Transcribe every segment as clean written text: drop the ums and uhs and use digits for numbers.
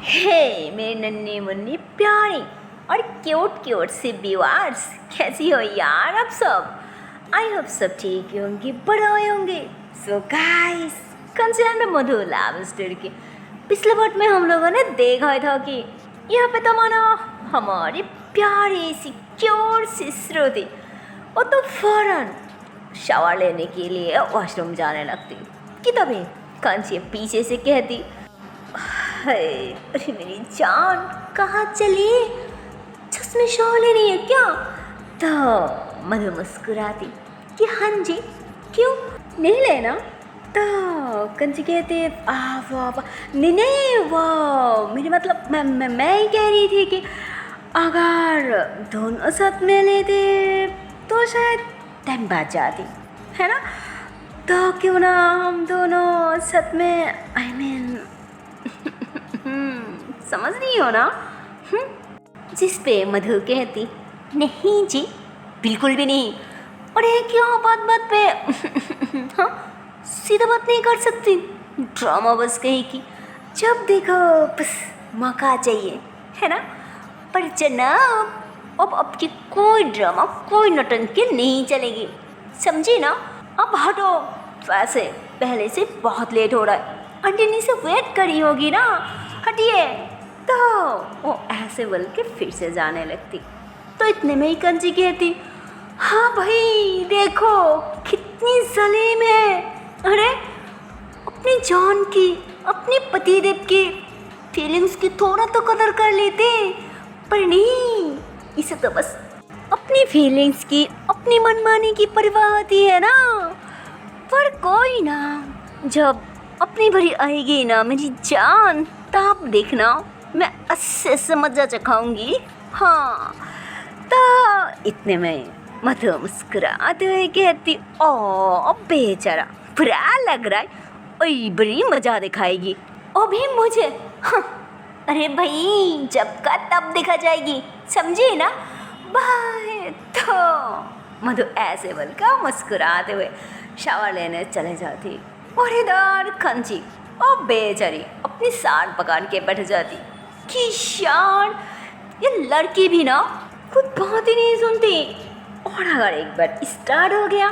हे मेरी नन्ही मुन्नी प्यारी और क्यूट क्यूट सी व्यूअर्स, कैसी हो यार आप सब। आई होप सब ठीक होंगे, बड़े होंगे। सो गाइस, कंसर्न मधु लव स्टोरी के पिछले पार्ट में हम लोगों ने देखा था कि यहाँ पे तो मानो हमारी प्यारी सी क्यूट सी श्रुति वो तो फौरन शावर लेने के लिए वॉशरूम जाने लगती कि तभी कंची पीछे से कहती, अरे मेरी जान कहाँ चली, चश्मे शावर ले रही है क्या। तो मधु मुस्कुराती कि हाँ जी, क्यों नहीं लेना। तो कंची कहते वाह वाह, नहीं नहीं वाह, मेरी मतलब मैं ही कह रही थी कि अगर दोनों साथ में लेते तो शायद टाइम बच जाती है ना। तो क्यों ना हम दोनों साथ में, आई मीन समझ रही हो ना। जिस पे मधु कहती, नहीं जी बिल्कुल भी नहीं। अरे क्यों बात बात पे हाँ सीधा बात नहीं कर सकती, ड्रामा बस कही की जब देखो बस मौका चाहिए है ना। पर जनाब अब आपकी कोई ड्रामा कोई नौटंकी नहीं चलेगी, समझी ना। अब हटो, वैसे पहले से बहुत लेट हो रहा है, आंटी से वेट करी होगी ना, हटिए। तो वो ऐसे बोल के फिर से जाने लगती। तो इतने में ही कंची कहती, हाँ भाई देखो कितनी जालिम है। अरे अपनी जान की, अपने पतिदेव की फीलिंग्स की थोड़ा तो कदर कर लेते, पर नहीं, इसे तो बस अपनी फीलिंग्स की, अपनी मनमानी की परवाह होती है ना। पर कोई ना, जब अपनी भरी आएगी ना मेरी जान, तब देखना मैं अच्छे से मजा चखाऊंगी। हाँ तो इतने में मधु मुस्कुराते हुए कहती, ओ बेचारा बुरा लग रहा है, ओए बड़ी मजा दिखाएगी अभी मुझे। हाँ, अरे भाई जब का तब दिखा जाएगी, समझी ना। बाय। तो मधु ऐसे बोलकर मुस्कुराते हुए शावर लेने चले जाती और इधर कंची ओ बेचारी अपनी साड़ पकड़ के बैठ जाती कि यार ये लड़की भी ना कोई बात ही नहीं सुनती, और अगर एक बार स्टार्ट हो गया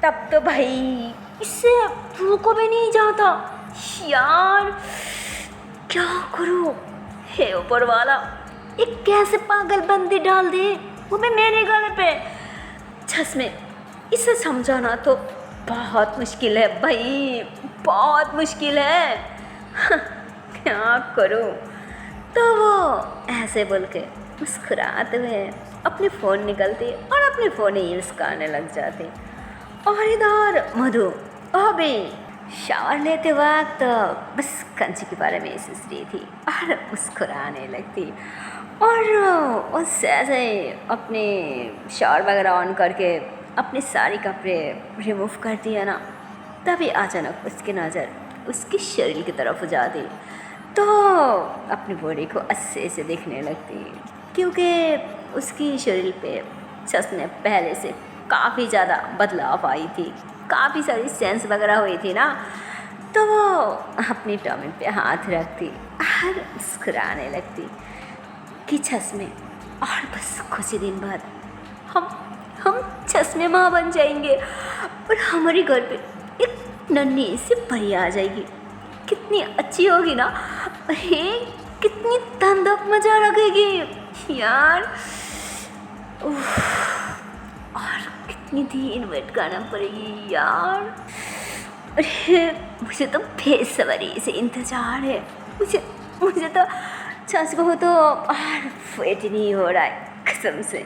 तब तो भाई इससे रोको भी नहीं जाता। यार क्या करूं, हे ऊपर वाला, एक कैसे पागल बंदी डाल दे वो भी मेरे गले पे चश्मे। इसे समझाना तो बहुत मुश्किल है भाई, बहुत मुश्किल है। क्या करूं। तो वो ऐसे बोल के मुस्कुराते हुए अपने फ़ोन निकलती और अपने फ़ोन यूज़ करने लग जाती। और इधर मधु अभी शावर लेते वक्त बस कंची के बारे में सोच रही थी और मुस्कुराने लगती। और उससे ऐसे अपने शावर वगैरह ऑन करके अपने सारे कपड़े रिमूव करती है ना, तभी अचानक उसकी नज़र उसके शरीर की तरफ हो जाती। तो अपनी बॉडी को अच्छे से देखने लगती, क्योंकि उसकी शरीर पे सच में पहले से काफ़ी ज़्यादा बदलाव आई थी, काफ़ी सारी सेंस वगैरह हुई थी ना। तो वो अपनी टॉमी पे हाथ रखती और मुस्कुराने लगती कि चश्मे, और बस कुछ ही दिन बाद हम चश्मे माँ बन जाएंगे और हमारे घर पे एक नन्ही सी परी आ जाएगी। कितनी अच्छी होगी ना, अरे कितनी तंदक मजा रखेगी यार। और कितनी दिन वेट करना पड़ेगी यार। अरे मुझे तो बेसब्री से इंतज़ार है, मुझे तो सच कहूँ तो और वेट नहीं हो रहा है कसम से।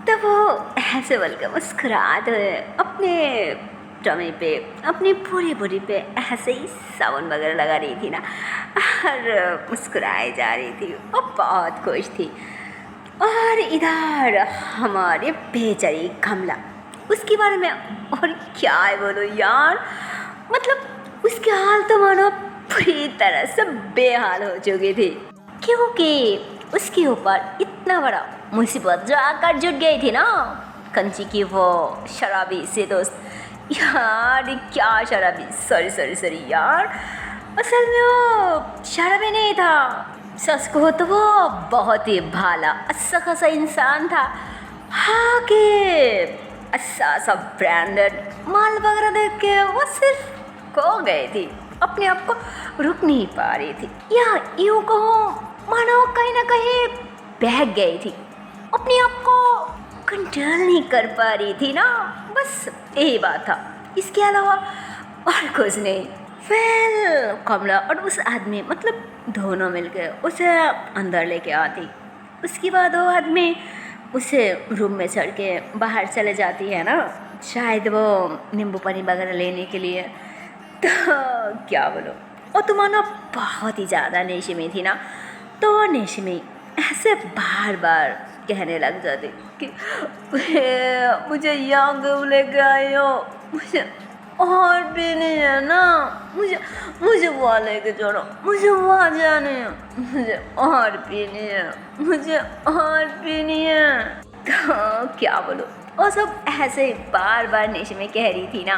तब वो ऐसे बोलकर मुस्कुराते हुए अपने टमी पे, अपनी पूरी बॉडी पे ऐसे ही साबुन वगैरह लगा रही थी ना, और मुस्कुराई जा रही थी और बहुत खुश थी। और इधर हमारे बेचारी कमला, उसके बारे में और क्या है बोलो यार, मतलब उसके हाल तो मानो पूरी तरह से बेहाल हो चुकी थी, क्योंकि उसके ऊपर इतना बड़ा मुसीबत जो आकर जुट गई थी ना, कंची की वो शराबी से दोस्त। यार क्या शराबी, सॉरी यार, असल में वो शराबी नहीं था, सच कहो तो वो बहुत ही भाला अच्छा खासा इंसान था। हाँ कि अच्छा सा ब्रांडेड माल वगैरह देख के वो सिर्फ खो गई थी, अपने आप को रुक नहीं पा रही थी, या यूं कहो मानो कहीं ना कहीं बहक गई थी, अपने आप को कंट्रोल नहीं कर पा रही थी ना, बस यही बात था, इसके अलावा और कुछ नहीं। वेल कमला और उस आदमी मतलब दोनों मिलकर उसे अंदर लेके आती, उसके बाद वो आदमी उसे रूम में चढ़ के बाहर चले जाती है ना, शायद वो नींबू पानी वगैरह लेने के लिए। तो क्या बोलो, और तुम ना बहुत ही ज़्यादा नशे में थी ना, तो वो नशे में ऐसे बार बार कहने लग जाती कि मुझे यहाँ क्यों लेके आए हो, मुझे और भी नहीं है ना, मुझे वहाँ लेके चलो, मुझे वहाँ जाने है, मुझे और भी नहीं है, मुझे और भी नहीं है। तो क्या बोलो, वो सब ऐसे बार बार नशे में कह रही थी ना,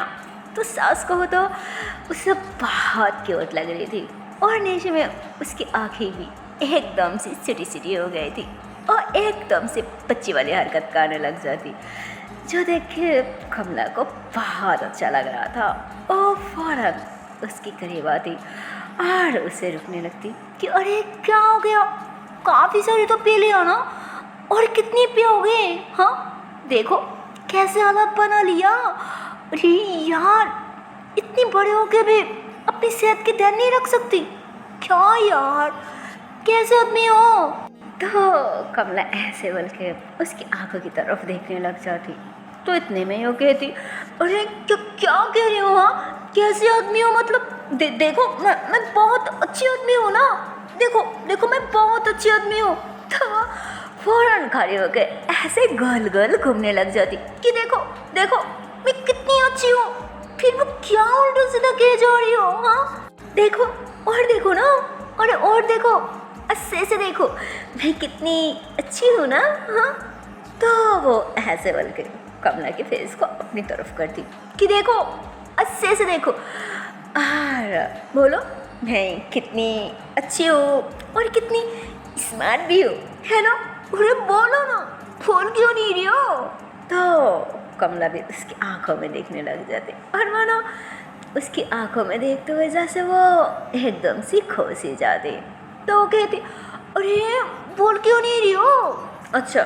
तो सास कहो तो उसे बहुत क्यूट लग रही थी, और नशे में उसकी आँखें भी एकदम से सिटी सिटी हो गई थी और एकदम से बच्ची वाली हरकत करने लग जाती, जो देख के कमला को बहुत अच्छा लग रहा था। और फौरन उसके करीब आती और उसे रुकने लगती कि अरे क्या हो गया, काफ़ी सारी तो पी लिया ना, और कितनी पियोगे, हाँ देखो कैसे हालत बना लिया, अरे यार इतनी बड़े हो के भी अपनी सेहत की ध्यान नहीं रख सकती क्या यार, कैसे आदमी हो। तो कमला ऐसे बोल के उसकी आंखों की तरफ देखने लग जाती, तो इतने में वो कहती अरे क्या कह रही हो, हाँ कैसे आदमी हो, मतलब देखो मैं बहुत अच्छी आदमी हूँ ना, देखो मैं बहुत अच्छी आदमी हूँ। तो फौरन खड़ी होकर ऐसे गोल गोल घूमने लग जाती कि देखो मैं कितनी अच्छी हूँ, फिर वो क्या उल्टा सीधा कह जा रही हो, हाँ देखो ना, अरे और देखो अच्छे से देखो मैं कितनी अच्छी हूँ ना, हाँ। तो वो ऐसे बोल के कमला के फेस को अपनी तरफ करती कि देखो अच्छे से देखो, और बोलो मैं कितनी अच्छी हूँ और कितनी स्मार्ट भी हूँ, है ना, अरे बोलो ना, फोन क्यों नहीं रही हो। तो कमला भी उसकी आंखों में देखने लग जाती, और मानो उसकी आंखों में देखते हुए जैसे वो एकदम सी खो सी जाती। तो वो कहती अरे बोल क्यों नहीं रही हो, अच्छा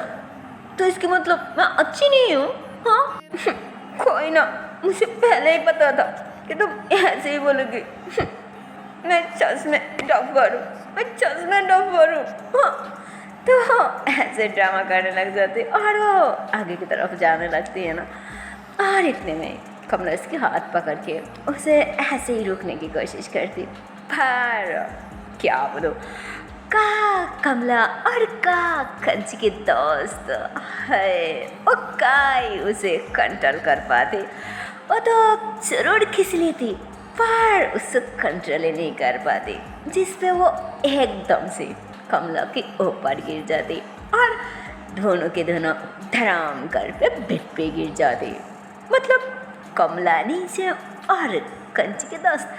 तो इसके मतलब मैं अच्छी नहीं हूँ, हाँ कोई ना, मुझे पहले ही पता था कि तुम ऐसे ही बोलोगी। मैं सच में डॉक्टर हूँ, हाँ। तो ऐसे ड्रामा करने लग जाती और वो आगे की तरफ जाने लगती है ना, और इतने में कमला उसके हाथ पकड़ के उसे ऐसे ही रोकने की कोशिश करती, पर क्या बोलो का कमला और का कंची के दोस्त है वो काई उसे कंट्रोल कर पाते, वो तो जरूर खींच लेती पर उसे कंट्रोल ही नहीं कर पाती, जिसपे वो एकदम से कमला के ऊपर गिर जाती और दोनों के दोनों धड़ाम कर पे बेड पे गिर जाती। मतलब कमला नीचे और कंची के दोस्त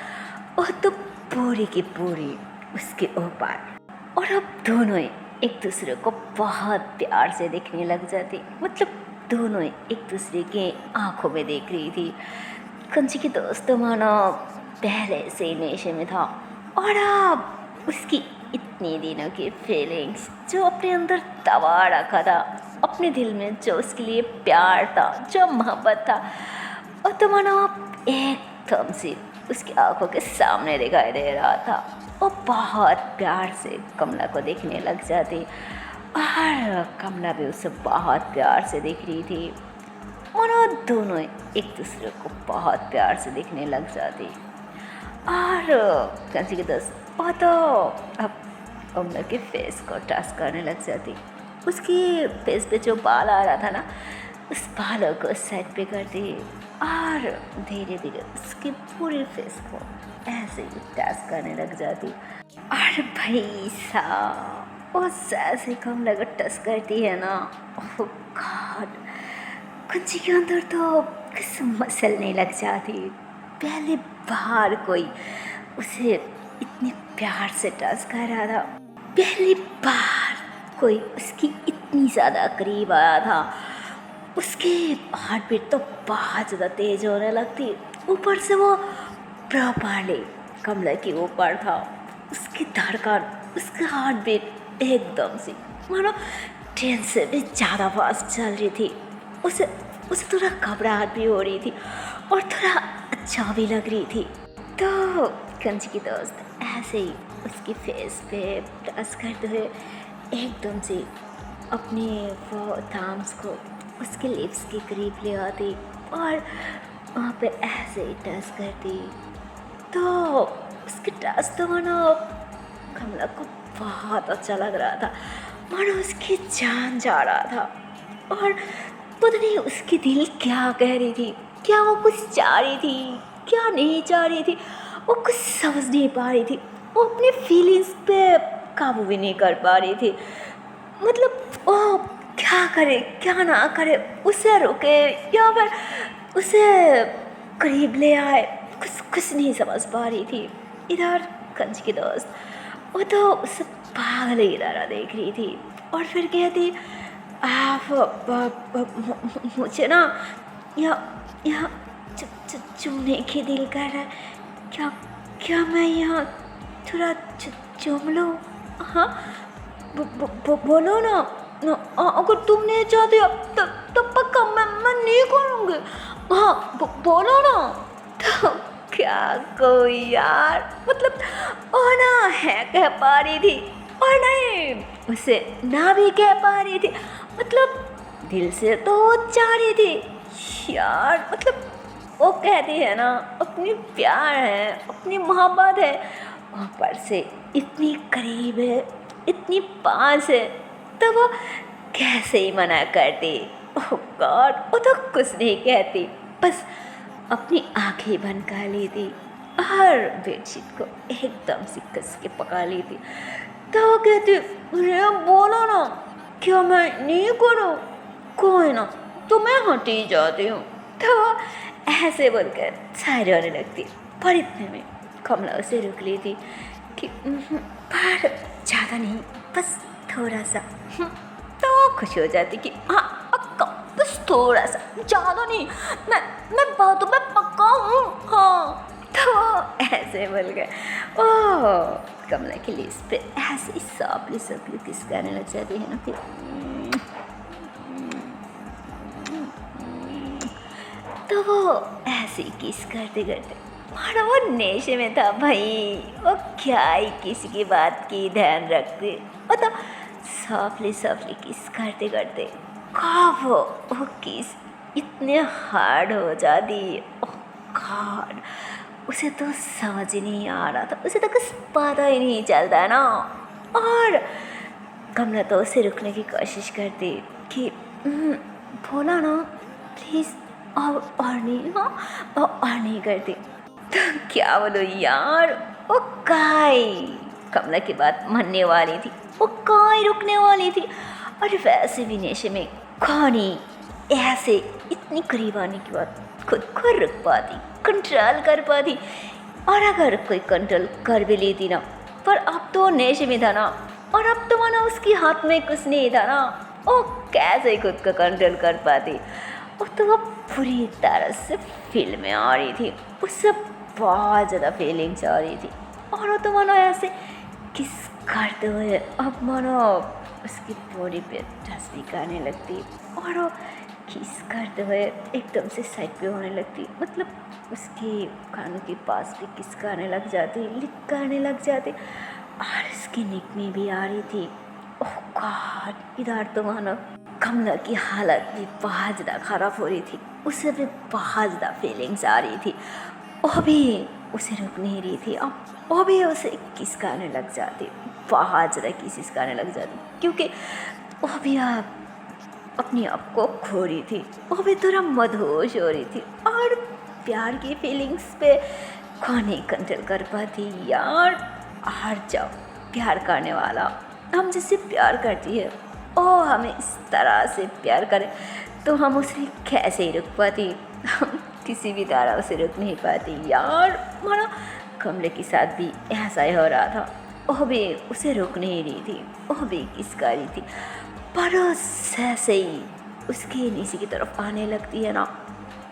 वो तो पूरी की पूरी उसके ऊपर, और अब दोनों एक दूसरे को बहुत प्यार से देखने लग जाती, मतलब दोनों एक दूसरे के आंखों में देख रही थी। कंची की दोस्त मानो पहले से नशे में था, और अब उसकी इतनी दिनों की फीलिंग्स जो अपने अंदर दबा रखा था, अपने दिल में जो उसके लिए प्यार था, जो मोहब्बत था, और तो मानो एकदम से उसकी आंखों के सामने दिखाई दे रहा था। वो बहुत प्यार से कमला को देखने लग जाती और कमला भी उसे बहुत प्यार से देख रही थी, मानो दोनों एक दूसरे को बहुत प्यार से देखने लग जाती। और कंची की दोस्त वो तो अब कमला के फेस को टच करने लग जाती, उसकी फेस पे जो बाल आ रहा था ना, उस बालों को साइड पे करती और धीरे धीरे उसकी पूरी फेस को ऐसे ही टच करने लग जाती। और भाई साहब वो ऐसे कमला को टच करती है ना, ओह गॉड, कुछ के अंदर तो कुछ मसलने लग जाती। पहली बार कोई उसे इतनी प्यार से टच कर रहा था, पहली बार कोई उसकी इतनी ज़्यादा करीब आया था। उसकी हार्ट बीट तो बहुत ज़्यादा तेज़ होने लगती, ऊपर से वो प्रॉपरली कमला के ऊपर था। उसकी धड़कन, उसकी हार्ट बीट एकदम से मानो ट्रेन से भी ज़्यादा फास्ट चल रही थी। उसे उसे थोड़ा घबराहट भी हो रही थी और थोड़ा अच्छा भी लग रही थी। तो कंच की दोस्त ऐसे ही उसकी फेस पे टच करते हुए एकदम से अपने वो थाम्स को उसके लिप्स के करीब ले आती और वहाँ पे ऐसे ही टच करती। तो उसके टच तो मानो कमला को बहुत अच्छा लग रहा था, मानो उसकी जान जा रहा था। और पता नहीं उसकी दिल क्या कह रही थी, क्या वो कुछ चाह रही थी, क्या नहीं चाह रही थी, वो कुछ समझ नहीं पा रही थी। वो अपनी फीलिंग्स पे काबू भी नहीं कर पा रही थी। मतलब वो क्या करे क्या ना करे, उसे रोके या फिर उसे करीब ले आए, कुछ नहीं समझ पा रही थी। इधर कंच की दोस्त वो तो उसे पागल की तरह देख रही थी और फिर कहती, आप मुझे ना यहाँ चूमने के दिल कर रहा है, क्या क्या मैं यहाँ थोड़ा चूम लूँ? हाँ बोलो ना, अगर तुम नहीं चाहते तो पक्का मैं नहीं करूँगी। हाँ बोलो ना। तो क्या कोई यार, मतलब ओ ना है कह पा रही थी और नहीं उसे ना भी कह पा रही थी। मतलब दिल से तो वो चाह रही थी यार। मतलब वो कहती है ना, अपनी प्यार है, अपनी मोहब्बत है, ऊपर से इतनी करीब है, इतनी पास है, तो वो कैसे ही मना करती। ओह गॉड, वो तो कुछ नहीं कहती, बस अपनी आंखें बंद कर ली थी और बेडशीट को एकदम से कस के पका ली थी। तो वो कहती, अरे बोलो ना, क्या मैं नहीं करूँ? कोई ना, तो मैं हटी जाती हूँ। तो वो ऐसे बोलकर साइड होने लगती, पर इतने में कमला उसे रुक ली थी कि पर ज़्यादा नहीं, बस थोड़ा सा। तो वो खुश हो जाती कि हाँ पक्का, बस थोड़ा सा, ज़्यादा नहीं, मैं बातों पे पक्का हूँ। हाँ तो ऐसे बोल गए। ओह कमला के लिए इस पे ऐसे सॉफ्टली किस करने लग जाती है ना। फिर तो वो ऐसे ही किस करते करते मानो वो नशे में था भाई। वो क्या ही किसी की बात की ध्यान रखते, वो तो सॉफ्टली किस करते करते कब वो किस इतने हार्ड हो जाती। ओह गॉड, उसे तो समझ ही नहीं आ रहा था, उसे तो कुछ पता ही नहीं चलता ना। और कमला तो उसे रुकने की कोशिश करती कि बोला ना प्लीज़, और नहीं, हाँ और नहीं करती। तो क्या बोलो यार, वो काय कमला की बात मानने वाली थी, वो काय रुकने वाली थी। और वैसे भी नशे में कहानी ऐसे इतनी करीब आने के बाद खुद को रुक पाती, कंट्रोल कर पाती। और अगर कोई कंट्रोल कर भी लेती ना, पर अब तो नशे में था ना, और अब तो माना उसके हाथ में कुछ नहीं था ना, वो कैसे खुद को कंट्रोल कर पाती। और तो वो पूरी तरह से फील में आ रही थी, उससे बहुत ज़्यादा फीलिंग्स आ रही थी। और वो तो मानो ऐसे किस करते हुए अब मानो उसकी बॉडी पे टच भी करने लगती और वो किस करते हुए एकदम से साइड पे होने लगती। मतलब उसके कानों के पास भी किस करने लग जाती, लिक करने लग जाती और उसकी निक में भी आ रही थी। ओह गॉड, इधर तो मानो कमला की हालत भी बहुत ज़्यादा ख़राब हो रही थी, उसे भी बहुत ज़्यादा फीलिंग्स आ रही थी। वो भी उसे रुक नहीं रही थी, अब वो भी उसे किस करने लग जाती, बहुत ज़्यादा किस करने लग जाती, क्योंकि वो भी अब अपने आप को खो रही थी, वो भी थोड़ा मदहोश हो रही थी। और प्यार की फीलिंग्स पे कौन नहीं कंट्रोल कर पाती यार। हार जाओ, प्यार करने वाला हम जिससे प्यार करती है ओ हमें इस तरह से प्यार करे तो हम उसे कैसे ही रुक पाती। हम किसी भी तरह उसे रुक नहीं पाती यार। मानो कमले के साथ भी ऐसा ही हो रहा था। वह भी उसे रोक नहीं रही थी, वह भी किसका रही थी, पर सहसे ही उसके नीचे की तरफ आने लगती है ना।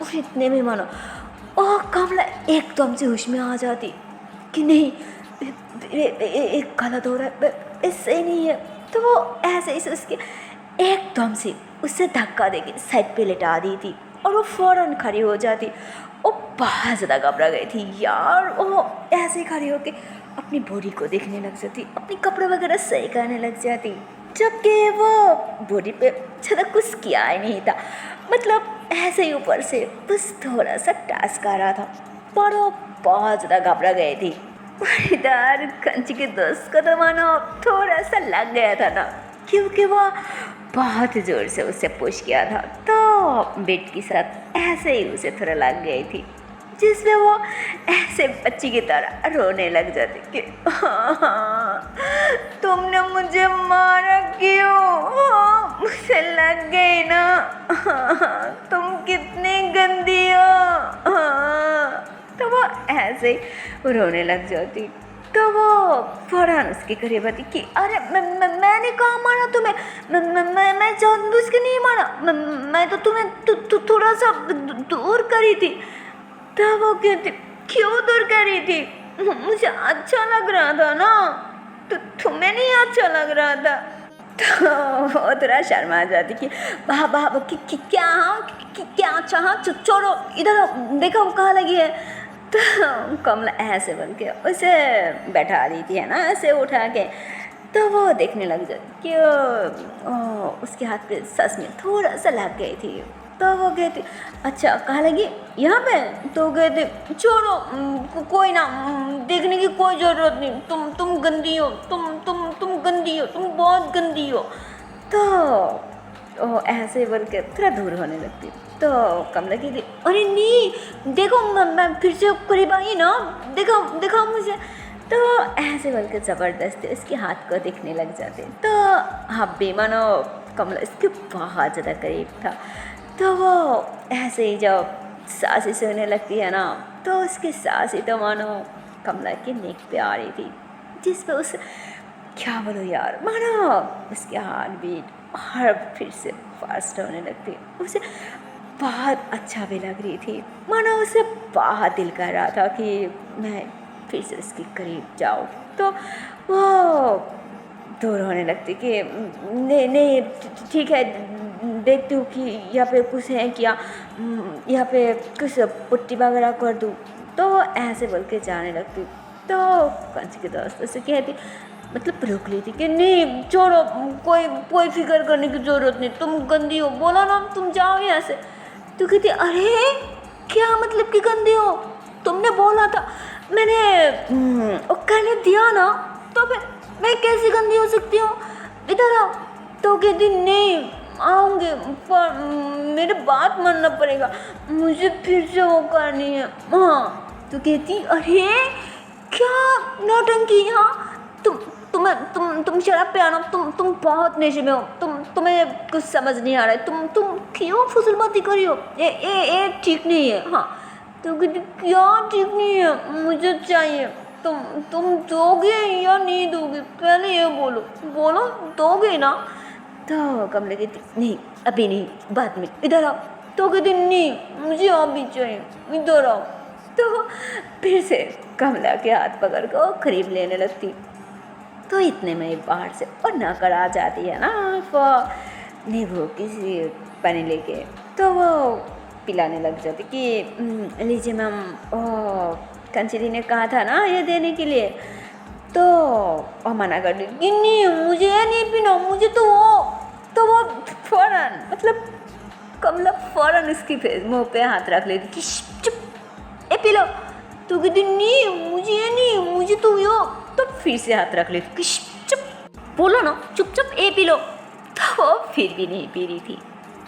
और इतने में मानो वह कमला एकदम से होश में आ जाती कि नहीं, एक गलत हो रहा है, इससे नहीं है। तो वो ऐसे ही उसके एकदम से उससे धक्का देके साइड पे लेटा दी थी और वो फ़ौरन खड़ी हो जाती। वो बहुत ज़्यादा घबरा गई थी यार। वो ऐसे ही खड़ी होके अपनी बॉडी को देखने लग जाती, अपनी कपड़े वगैरह सही करने लग जाती, जबकि वो बॉडी पे ज़्यादा कुछ किया ही नहीं था। मतलब ऐसे ही ऊपर से बस थोड़ा सा टास्क आ रहा था, पर वो बहुत ज़्यादा घबरा गई थी। इधर कंची के दोस्त को तो मानो थोड़ा सा लग गया था ना, क्योंकि वो बहुत ज़ोर से उसे पुश किया था, तो बेट के साथ ऐसे ही उसे थोड़ा लग गई थी, जिसमें वो ऐसे बच्ची की तरह रोने लग जाती कि तुमने मुझे मारा क्यों, मुझे लग गई ना, तुम कितनी गंदी हो। तो वो ऐसे ही रोने लग जाती। तो वो फ़ौरन उसके करीब आती कि अरे मैंने कहाँ मारा तुम्हें, मैं जानबूझ के नहीं मारा, मैं तो तुम्हें थोड़ा सा दूर करी थी। तब वो कहती क्यों दूर करी थी, मुझे अच्छा लग रहा था ना, तो तुम्हें नहीं अच्छा लग रहा था। तो वो थोड़ा शर्मा जाती कि बाबा क्या चाहा, छोड़ो इधर देखो कहाँ लगी है। तो कमला ऐसे बोल के उसे बैठा दी थी है ना, ऐसे उठा के। तो वो देखने लग जाती कि उसके हाथ पे सच में थोड़ा सा लग गई थी। तो वो कहती अच्छा कहाँ लगी, यहाँ पे। तो कहते छोड़ो, कोई ना, देखने की कोई ज़रूरत नहीं, तुम गंदी हो, तुम गंदी हो, तुम बहुत गंदी हो। तो वो ऐसे बोल के थोड़ा दूर होने लगती। तो कमला कहती अरे नहीं देखो, मैं फिर से करीब आई ना, देखो मुझे। तो ऐसे बोल के ज़बरदस्ती उसके हाथ को देखने लग जाते। तो हाँ बेमानो कमला इसके बहुत ज़्यादा करीब था। तो वो ऐसे ही जब सांसें सोने लगती है ना, तो उसकी सांसें तो मानो कमला के नेक पे आ रही थी, जिस पे उस क्या बोलो यार, मानो उसके हार्ट बीट हर फिर से फास्ट होने लगती। उसे बहुत अच्छा भी लग रही थी, मानो उसे बहुत दिल कर रहा था कि मैं फिर से उसके करीब जाऊँ। तो वो दूर होने लगती कि नहीं ठीक है, देखती हूँ कि यहाँ पे कुछ है क्या, यहाँ पे कुछ पुट्टी वगैरह कर दूँ। तो वो ऐसे बोल के जाने लगती। तो कंची के दोस्त उसे कहती मतलब रोक ली थी कि नहीं छोड़ो, कोई फिक्र करने की ज़रूरत नहीं, तुम गंदी हो, बोला ना तुम जाओ यहाँ से। तो कहती अरे क्या मतलब कि गंदी हो, तुमने बोला था, मैंने वो कहने दिया ना, तो फिर मैं कैसे गंदी हो सकती हूँ, इधर आओ। तो कहती नहीं आऊँगी, पर मेरे बात मानना पड़ेगा, मुझे फिर से वो करनी है। हाँ तो कहती अरे क्या नौटंकी, हाँ तुम शराब पे आना, तुम बहुत नशे में हो, तुम्हें कुछ समझ नहीं आ रहा है, तुम क्यों फुसलबाजी करी हो, ये ठीक नहीं है। हाँ तो कहती क्या ठीक नहीं है, मुझे चाहिए, तुम दोगे या नहीं दोगे, पहले ये बोलो दोगे ना। तो कमला कहती नहीं अभी नहीं, बाद में, इधर आओ। तो कहती नहीं मुझे अभी चाहिए, इधर आओ। तो फिर से कमला के हाथ पकड़ कर करीब लेने लगती। तो इतने में बाहर से और नौकर आ जाती है ना, वो नींबू किसी पानी लेके, तो वो पिलाने लग जाती कि लीजिए मैम, कंची दी ने कहा था ना ये देने के लिए। तो वो मना कर दी कि नहीं मुझे ये नहीं पीना, मुझे तो वो फ़ौरन मतलब कमला फ़ौरन उसकी मुँह पे हाथ रख लेती कि चुप ए पी लो। तो कहती नहीं मुझे ये नहीं, मुझे तो यो। तो फिर से हाथ रख लेती कि चुप बोलो ना, चुपचाप ए पी लो। तो वो फिर भी नहीं पी रही थी।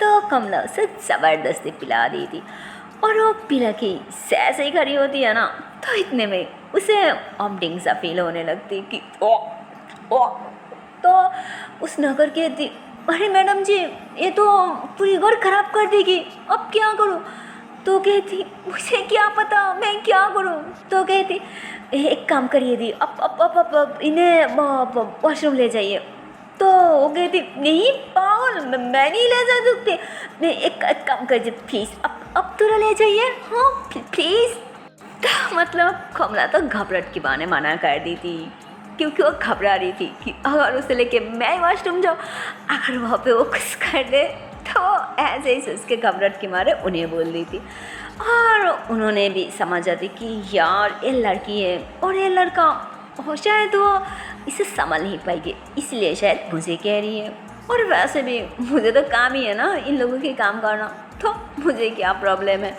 तो कमला उसे ज़बरदस्ती पिला दी थी, और वो पिला के ऐसे ही खड़ी होती है ना, तो इतने में उसे ऑम्टिंग सा फील होने लगती कि ओ। तो उस नौकर कहती अरे मैडम जी ये तो पूरी घर ख़राब कर देगी, अब क्या करूँ। तो कहती मुझे क्या पता मैं क्या करूं। तो कहती एक काम करिए दी, अब इन्हें वॉशरूम ले जाइए। तो वो कहती नहीं पागल, मैं नहीं ले जा सकती, नहीं एक काम करिए प्लीज़, अब थोड़ा ले जाइए, हाँ प्लीज़। तो मतलब कमला तो घबराहट के बहाने मना कर दी थी, क्योंकि वो घबरा रही थी कि अगर उसे लेके मैं वॉशरूम जाऊँ, अगर वहाँ पे वो कुछ कर दे तो ऐसे ही उसके घबराहट के मारे उन्हें बोल दी थी। और उन्होंने भी समझा थी कि यार ये लड़की है और ये लड़का हो, शायद वो इसे संभाल नहीं पाएगी, इसलिए शायद मुझे कह रही है। और वैसे भी मुझे तो काम ही है ना इन लोगों के काम करना, तो मुझे क्या प्रॉब्लम है।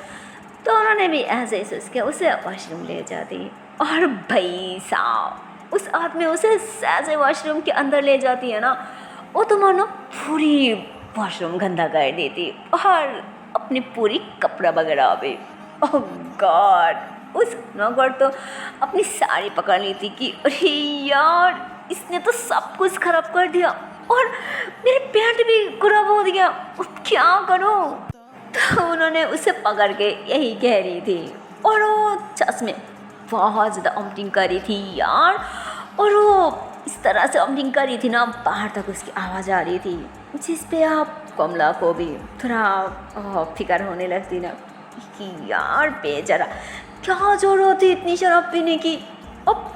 तो उन्होंने भी ऐसे ही सोच के उसे वॉशरूम ले जाती। और भाई साहब उस आदमी उसे ऐसे वॉशरूम के अंदर ले जाती है ना, वो तो मानो पूरी वॉशरूम गंदा कर देती और अपनी पूरी कपड़ा वगैरह भी। ओह गॉड, उस नौकर तो अपनी साड़ी पकड़ ली थी कि अरे यार इसने तो सब कुछ खराब कर दिया और मेरे पैंट भी खराब हो गया, अब क्या करूं। तो उन्होंने उसे पकड़ के यही कह रही थी और वो सच में बहुत ज़्यादा वॉमिटिंग कर रही थी यार। और वो इस तरह से वॉमिटिंग कर रही थी ना, बाहर तक उसकी आवाज़ आ रही थी, जिस पे आप कमला को भी थोड़ा फिक्र होने लगती ना कि यार बेचारा क्या जरूरत होती इतनी शराब पीने की, अब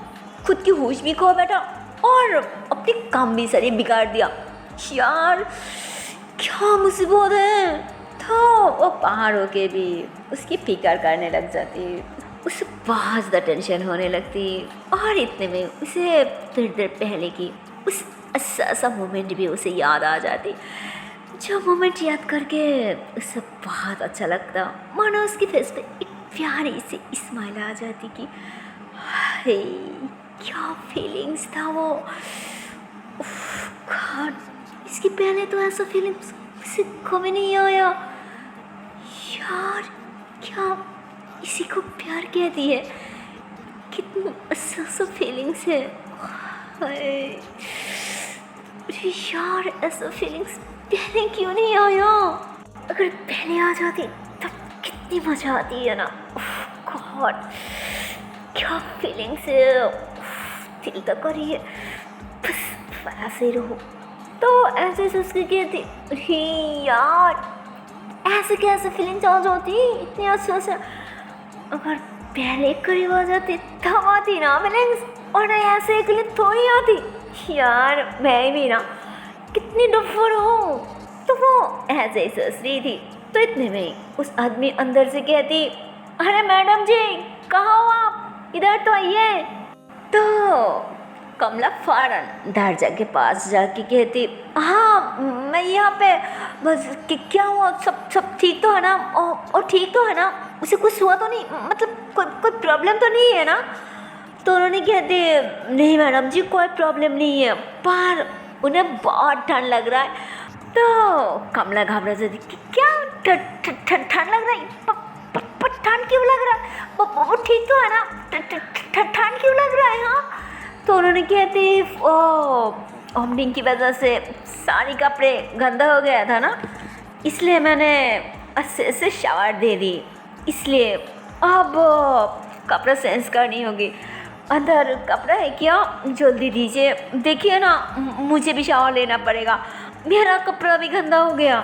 खुद की होश भी खो बैठा और अपने काम भी सारे बिगाड़ दिया, यार क्या मुसीबत है। तो वो बाहर होके भी उसकी फिक्र करने लग जाती, उसे बहुत ज़्यादा टेंशन होने लगती। और इतने में उसे थोड़ी देर पहले की उस ऐसा मोमेंट भी उसे याद आ जाती, जो मोमेंट याद करके उसे बहुत अच्छा लगता, मानो उसकी फेस पे एक प्यारी सी स्माइल आ जाती कि हे क्या फीलिंग्स था वो। गॉड, इसकी पहले तो ऐसा फीलिंग्स मुझे कभी नहीं आया यार, क्या इसी को प्यार कहती है, कितनी अच्छा फीलिंग्स है। यार ऐसा फीलिंग्स पहले क्यों नहीं आया, अगर पहले आ जाती तब कितनी मजा आती है ना। गॉड क्या फीलिंग्स है, दिल तक कर रही है बस ऐसे ही रहो। तो ऐसे सोच के कहती अरे यार ऐसे कैसे फीलिंग्स आ जाती इतनी अच्छे से, अगर पहले करीब आ जाती तब आती ना फीलिंग्स, और ना ऐसे अकेले थोड़ी आती। यार मैं भी ना कितनी डफर हूँ। तो वो ऐसे ही सोच रही थी, तो इतने में उस आदमी अंदर से कहती अरे मैडम जी कहाँ हो आप, इधर तो आइए। तो कमला फ़ौरन दरजा के पास जाके कहती हाँ मैं यहाँ पे, बस क्या हुआ, सब ठीक तो है ना, और ठीक तो है ना, उसे कुछ हुआ तो नहीं, मतलब कोई प्रॉब्लम तो नहीं है ना। तो उन्होंने कहते नहीं मैडम जी कोई प्रॉब्लम नहीं है, पर उन्हें बहुत ठंड लग रहा है। तो कमला घबरा जाती कि क्या ठंड लग रहा है, ठंड क्यों लग रहा है, वो ठीक तो है ना, ठंड क्यों लग रहा है। हाँ तो उन्होंने कहते वॉमिटिंग की वजह से सारे कपड़े गंदा हो गया था ना, इसलिए मैंने अच्छे से शावर दे दी, इसलिए अब कपड़ा चेंज करनी होगी। अंदर कपड़ा है क्या, जल्दी दीजिए, देखिए ना मुझे भी शावर लेना पड़ेगा, मेरा कपड़ा भी गंदा हो गया।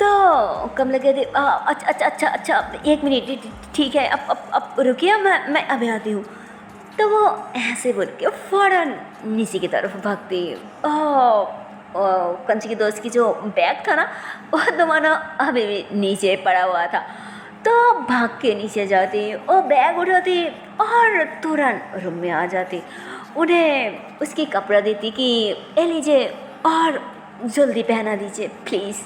तो कमला कहती अच्छा एक मिनट ठीक है, अब रुकिए मैं अभी आती हूँ। तो वो ऐसे बोल के फ़ौरन नीचे की तरफ भागती। कंची की दोस्त की जो बैग था ना वो तो मानो अभी भी नीचे पड़ा हुआ था। तो भाग के नीचे जाती और बैग उठाती और तुरंत रूम में आ जाती, उन्हें उसकी कपड़ा देती कि ये लीजिए और जल्दी पहना दीजिए प्लीज़।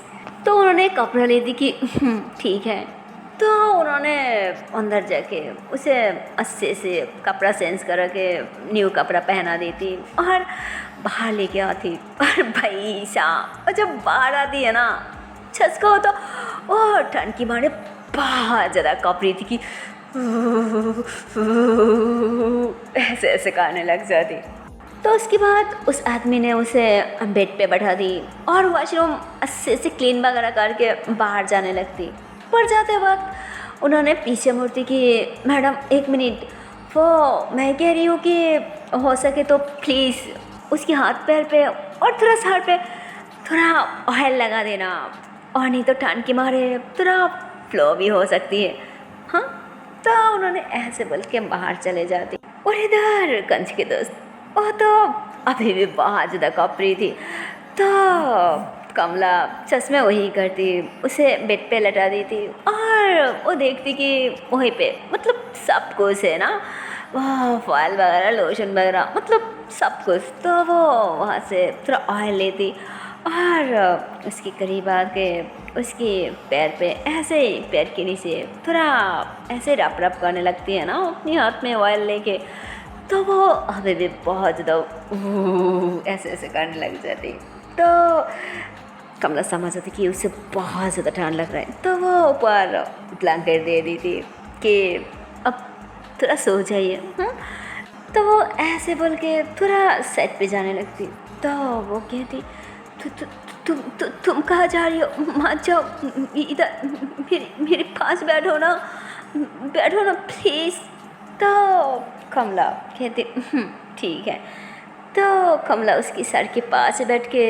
तो उन्होंने कपड़ा ले दी कि ठीक है। तो उन्होंने अंदर जाके उसे अच्छे से कपड़ा चेंज करा के न्यू कपड़ा पहना देती और बाहर लेके आती। और भाई साहब जब बाहर आती है ना, छस को तो और ठंड की मारे बहुत ज़्यादा काँप रही थी कि ऐसे ऐसे करने लग जाती। तो उसके बाद उस आदमी ने उसे बेड पे बैठा दी और वॉशरूम अच्छे से क्लीन वगैरह करके बाहर जाने लगती। पर जाते वक्त उन्होंने पीछे मुड़ती कि मैडम एक मिनट, वो मैं कह रही हूँ कि हो सके तो प्लीज़ उसके हाथ पैर पे और थोड़ा सर पे थोड़ा ऑयल लगा देना, और नहीं तो ठंड के मारे थोड़ा फ्लो भी हो सकती है। हाँ, तो उन्होंने ऐसे बोल के बाहर चले जाते। और इधर कंच के दोस्त वो तो अभी भी बहुत ज़्यादा कप रही थी। तो कमला चश्मे वही करती, उसे बेड पे लटा देती और वो देखती कि वहीं पे मतलब सब कुछ है ना, वह फॉयल वगैरह लोशन वगैरह मतलब सब कुछ। तो वो वहाँ से थोड़ा ऑयल लेती और उसके करीब आके उसके पैर पे ऐसे ही पैर के नीचे थोड़ा ऐसे रप रप करने लगती है ना अपने हाथ में ऑयल लेके। तो वो अभी भी बहुत ज़्यादा ऐसे ऐसे करने लग जाती। तो कमला समझ आती कि उसे बहुत ज़्यादा ठंड लग रहा है, तो वो ऊपर ब्लैंकेट दे दी थी कि अब थोड़ा सो जाइए। तो वो ऐसे बोल के थोड़ा सेट पे जाने लगती। तो वो कहती तुम कहाँ जा रही हो, मत जाओ, इधर मेरे पास बैठो ना प्लीज़। तो कमला कहती ठीक है। तो कमला उसकी सर के पास बैठ के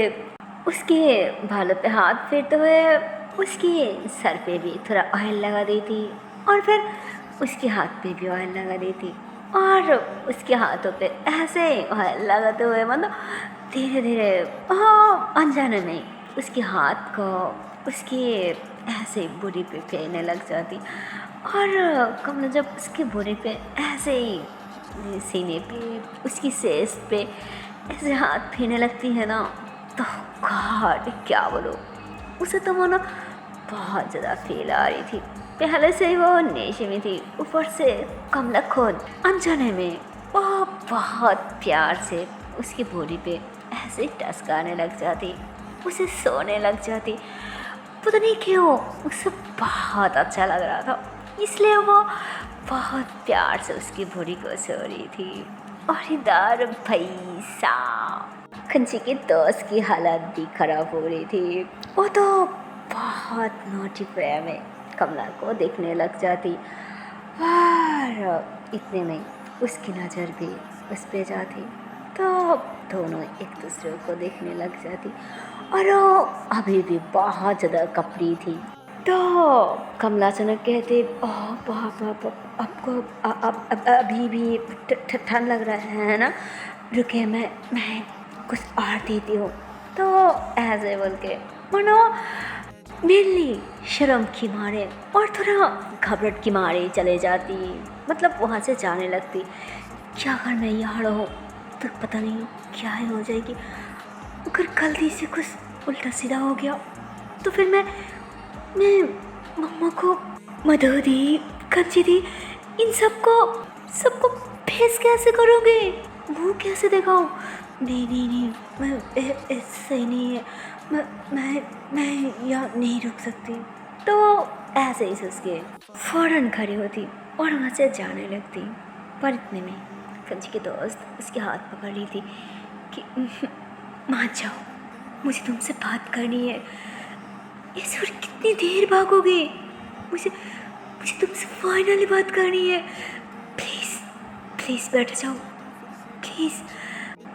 उसके बालों पे हाथ फेरते हुए उसके सर पे भी थोड़ा ऑयल लगा देती और फिर उसके हाथ पे भी ऑयल लगा देती और उसके हाथों पे ऐसे ही ऑयल लगाते हुए मतलब धीरे धीरे अनजाने में उसके हाथ को उसके ऐसे बॉडी पे फेरने लग जाती। और कमला जब उसके बॉडी पे ऐसे ही सीने पे उसकी सेस पे ऐसे हाथ फेरने लगती है ना, तो गॉड क्या बोलो, उसे तो मानो बहुत ज़्यादा फील आ रही थी। पहले से ही वो नेशे में थी, ऊपर से कमला खुद अनजाने में वो बहुत प्यार से उसकी बॉडी पे ऐसे टसकाने लग जाती, उसे सोने लग जाती। पता नहीं क्यों उसे बहुत अच्छा लग रहा था, इसलिए वो बहुत प्यार से उसकी बॉडी को सो रही थी। और इधर भैसा खंची के दोस्त की हालत भी खराब हो रही थी। वो तो बहुत नोटी वे में कमला को देखने लग जाती और इतने में उसकी नज़र भी उस पे जाती। तो दोनों एक दूसरे को देखने लग जाती और वो अभी भी बहुत ज़्यादा कपड़ी थी। तो कमला अचानक कहती आपको अब अभी भी ठंड लग रहा है ना, रुके मैं कुछ और देती हूँ। तो ऐसे बोल के मनो मेनली शर्म की मारे और थोड़ा घबराहट की मारे चले जाती, मतलब वहाँ से जाने लगती। क्या अगर मैं यहाँ रहूँ तो पता नहीं क्या ही हो जाएगी, अगर गलती से कुछ उल्टा सीधा हो गया तो फिर मैं मम्मा को, मधु दी, कंची दी, इन सबको फेस कैसे करोगे, मुँह कैसे दिखाऊं? नहीं मैं सही नहीं है, मैं यहाँ नहीं रुक सकती। तो ऐसे ही सोच के फौरन खड़ी होती और वहाँ से जाने लगती। पर इतने में कंची के दोस्त उसके हाथ पकड़ ली थी कि मान जाओ, मुझे तुमसे बात करनी है। ईश्वर कितनी देर भागोगे, मुझे तुमसे फाइनली बात करनी है, प्लीज़ बैठ जाओ प्लीज़।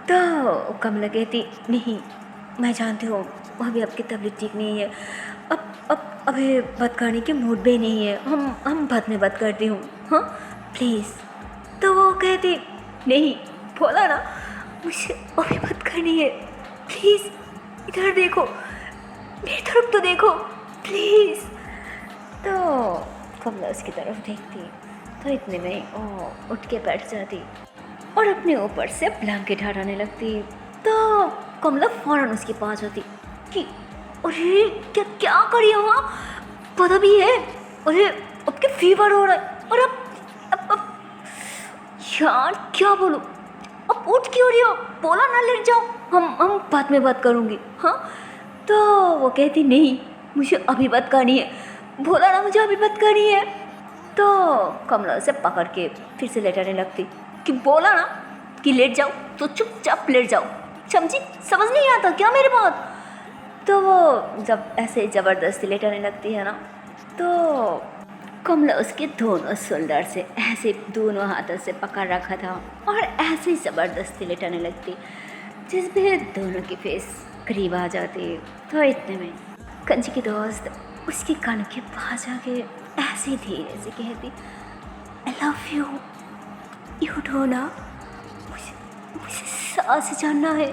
तो कमला कहती नहीं, मैं जानती हूँ अभी आपकी तबीयत ठीक नहीं है, अभी बात करने के मूड भी नहीं है, हम बाद में बात करती हूँ, हाँ प्लीज़। तो वो कहती नहीं, बोला ना मुझे अभी बात करनी है, प्लीज़ इधर देखो, मेरी तरफ तो देखो प्लीज़। तो कमला उसकी तरफ देखती तो इतने में वो उठ के बैठ जाती और अपने ऊपर से ब्लैंकेट हटाने लगती। तो कमला फौरन उसके पास होती कि अरे क्या करी वहाँ, पता भी है, अरे अब क्या फीवर हो रहा है, और अब यार क्या बोलूँ, अब उठ क्यों रही हो, बोला ना लेट जाओ, हम बाद में बात करूँगी, हाँ। तो वो कहती नहीं, मुझे अभी बात करनी है, बोला ना मुझे अभी बात करनी है। तो कमला उसे पकड़ के फिर से लेटाने लगती कि बोला ना कि लेट जाओ तो चुपचाप लेट जाओ, समझी, समझ नहीं आता क्या मेरे बात। तो वो जब ऐसे ज़बरदस्ती लेटाने लगती है ना, तो कमला उसके दोनों शोल्डर से ऐसे दोनों हाथों से पकड़ रखा था और ऐसे ही ज़बरदस्ती लेटाने लगती, जिसमें दोनों की फेस करीब आ जाती। तो इतने में कंची की दोस्त उसके कान के पास आके ऐसे ही धीरे से कहती, आई लव यू, यू डो ना, मुझे मुझे सांस जानना है,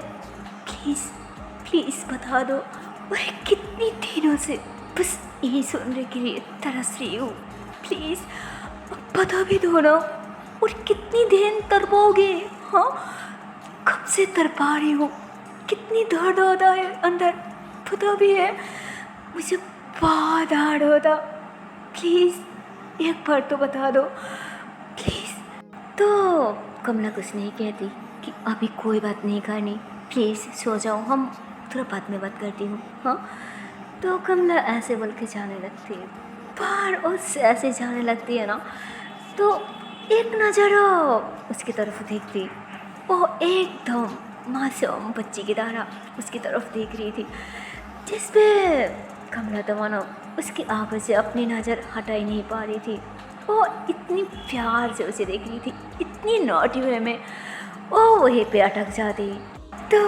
प्लीज़ प्लीज़ बता दो। और कितनी दिनों से बस यही सुनने के लिए तरस रही हूँ, प्लीज़ बता भी दो ना। और कितनी देर तड़पाओगे? हाँ, कब से तड़पा रही हूँ, कितनी दर्द होता है अंदर पता भी है, मुझे बहुत दर्द होता, प्लीज़ एक बार तो बता दो प्लीज़। तो कमला कुछ नहीं कहती कि अभी कोई बात नहीं करनी, प्लीज़ सो जाओ, हम थोड़ा बाद में बात करती हूँ। हाँ, तो कमला ऐसे बोल के जाने लगती है, पर उससे ऐसे जाने लगती है ना, तो एक नज़र उसकी तरफ देखती, वो एकदम मासूम बच्ची की तरह उसकी तरफ देख रही थी, जिसपे कमला तो मानो उसकी आंखों से अपनी नज़र हटा ही नहीं पा रही थी। वो इतनी प्यार से उसे देख रही थी, इतनी नॉटी वे में वो वहीं पे अटक जाती। तो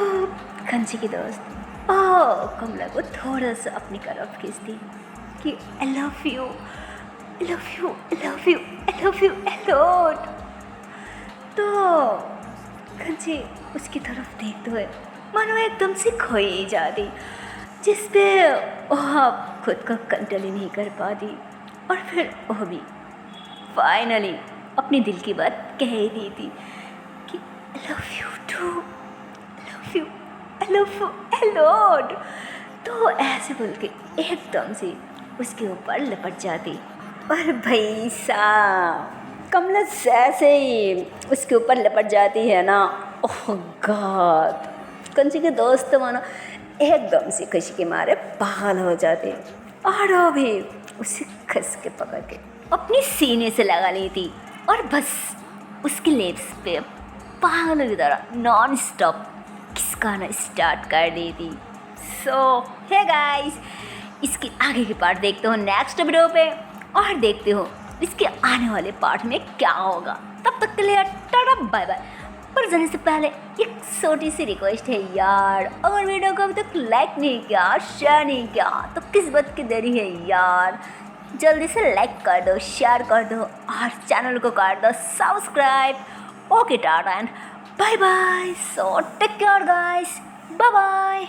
कंची की दोस्त कमला को थोड़ा सा अपनी तरफ खींचती कि I love you, I love you, I love you, I love you a lot. तो कंची उसकी तरफ देखते हुए मानो एकदम से खोई ही जाती, जिसपे वह खुद का कंट्रोल ही नहीं कर पाती, और फिर वह भी फाइनली अपने दिल की बात कह ही दी थी कि I love you too, I love you, I love you a lot. तो ऐसे बोल के एकदम से उसके ऊपर लपट जाती, और भाई साहब कमला जैसे ही उसके ऊपर लपट जाती है ना, ओह गॉड, कंची के दोस्त मानो एकदम से खुशी के मारे पागल हो जाते, और वो भी उसे खस के पकड़ के अपनी सीने से लगा ली थी, और बस उसके लिप्स पे पागलों की तरह नॉन स्टॉप किसकाना स्टार्ट कर दी थी। सो हे गाइस, इसकी आगे की पार्ट देखते हो नेक्स्ट वीडियो पे, और देखते हो इसके आने वाले पार्ट में क्या होगा। तब तक के लिए टाटा बाय बाय। पर जाने से पहले एक छोटी सी रिक्वेस्ट है यार, अगर वीडियो को अभी तक लाइक नहीं किया, शेयर नहीं किया, तो किस बात की देरी है यार, जल्दी से लाइक कर दो, शेयर कर दो, और चैनल को कर दो subscribe. Okay tata and bye bye. So take care guys, bye bye.